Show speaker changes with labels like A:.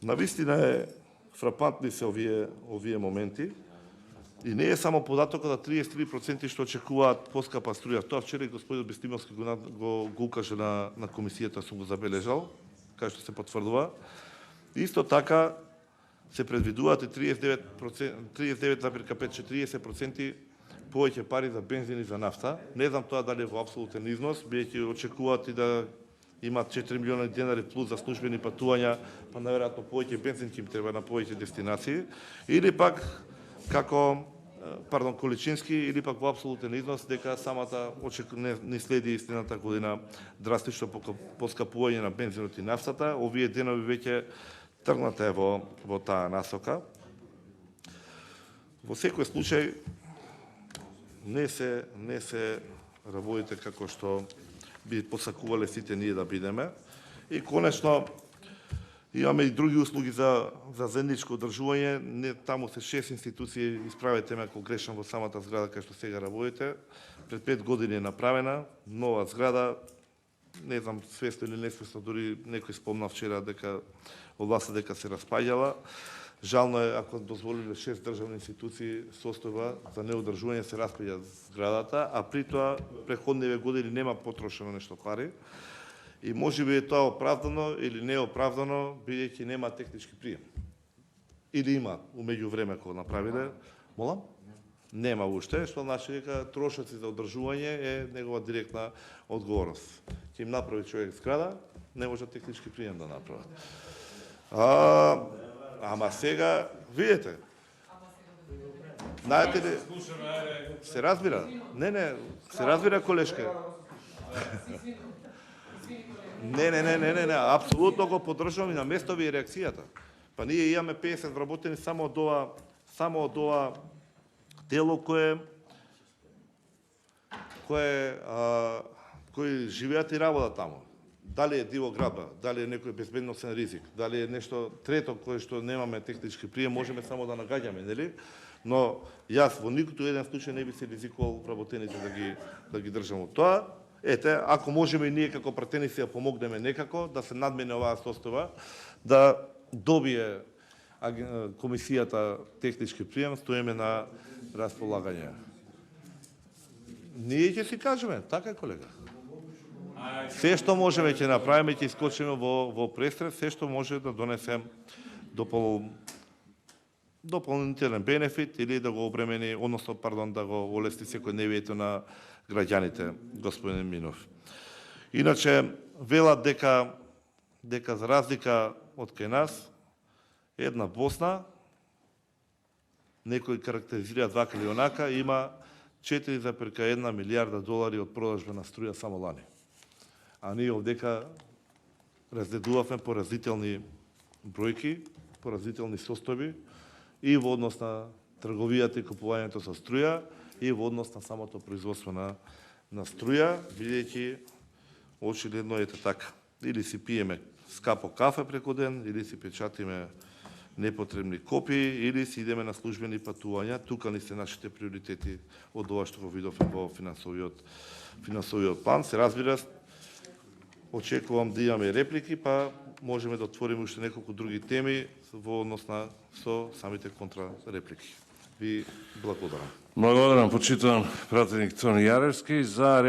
A: Навистина е фрапантни се овие моменти. И не е само податокот да 33% што очекуваат поскапа струја. Тоа вчера и господин Бестимовски го укаже на комисијата, сум го забележал, кај што се потврдува. Исто така се предвидуваат и 39,5-40% повеќе пари за бензин и за нафта. Не знам тоа дали е во апсолутен износ, бидејќи очекуваат и да имаат 4 милиони денари плюс за службени патувања, па наверојатно повеќе бензин ќе им треба на повеќе дестинации, или пак како количински, или пак во апсолутен износ, дека самата не следи истината година драстично поскапување на бензинот и нафтата. Овие денови веќе тргната е во таа насока. Во секој случај не се работите како што би посакувале сите ние да бидеме. И конечно имаме и други услуги за заедничко одржување. Таму се 6 институции, исправете ме ако грешам, во самата зграда кај што сега работите. Пред 5 години е направена нова зграда. Не знам свесно или несвесно, дури некој спомна вчера дека од власта дека се распаѓала. Жално е ако дозволиле 6 државни институции состојба за неодржување се распаѓа зградата, а при тоа преходниве години нема потрошено нешто пари. И можеби е тоа оправдано или неоправдано, бидејќи нема технички прием. Или има умеѓу време кога направиле, молам? Нема уште, што значи дека трошоци за одржување е негова директна одговорност. Ќе им направи човек зграда, не може технички прием да направат. Ама сега, видите, знаете ли, се разбира, не, се разбира колешке. Не, апсолутно го поддржувам и на место ви е реакцијата. Па ние имаме 50 вработени само од ова тело кои живеат и работат таму. Дали е дивоградба, дали е некој безбедносен ризик, дали е нешто трето кое што немаме технички прием, можеме само да нагаѓаме, нели? Но јас во никој еден случај не би се ризикувал вработените да ги држам од тоа. Ете, ако можеме и ние како пратеници да помогнеме некако, да се надмене оваа состојба, да добие комисијата технички прием, стоиме на располагање. Ние ќе си кажеме, така е, колега. Се што можеме ќе направиме, ќе искочиме во престрел, се што може да донесем дополнителен бенефит или да го обремени, да го олести секој невието на граѓаните, господин Минов. Иначе, велат дека за разлика од кај нас, една Босна, некои карактеризираат вака или онака, има 4,1 милијарда долари од продажба на струја само лани. А ние овдека разгледувавме поразителни бројки, поразителни состојби и во однос на трговијата и купувањето со струја, и во однос на самото производство на струја, бидејќи очигледно ете така. Или си пиеме скапо кафе преку ден, или си печатиме непотребни копии, или си идеме на службени патувања. Тука ни се нашите приоритети од ова што го видовме во финансовиот план. Се разбира, очекувам да имаме реплики, па можеме да отвориме уште неколку други теми во однос со самите контрареплики. Ви благодарам.
B: Благодарам, почитуван пратеник Цони Јаревски за